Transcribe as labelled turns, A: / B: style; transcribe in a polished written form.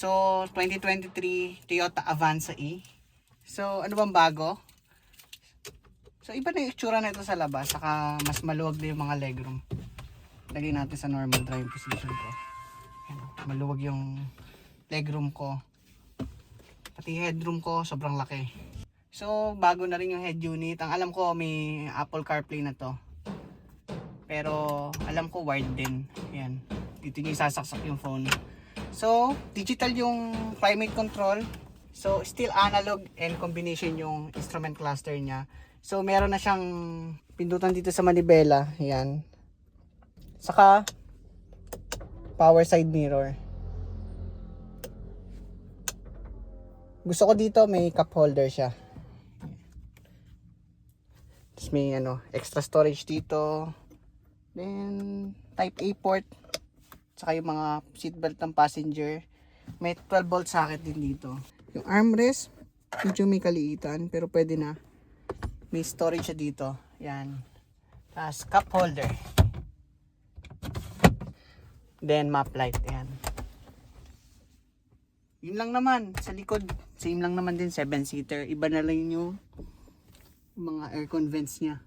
A: So, 2023 Toyota Avanza E. So, ano bang bago? So, iba na yung itsura na ito sa labas. Saka, mas maluwag na yung mga legroom. Lagay natin sa normal driving position ko. Ayan, maluwag yung legroom ko. Pati headroom ko, sobrang laki. So, bago na rin yung head unit. Ang alam ko, may Apple CarPlay na to. Pero, alam ko wired din. Ayan. Dito nyo isasaksak yung phone. So, digital yung climate control. So, still analog and combination yung instrument cluster niya. So, meron na siyang pindutan dito sa manibela. Ayan. Saka, power side mirror. Gusto ko dito may cup holder siya. Tapos may extra storage dito. Then, type A port. Saka yung mga seatbelt ng passenger. May 12 volt socket din dito. Yung armrest, medyo may kaliitan pero pwede na. May storage siya dito. Yan. Tapos cup holder. Then map light. Yan. Yun lang naman. Sa likod, same lang naman din. 7-seater. Iba na lang yung mga aircon vents niya.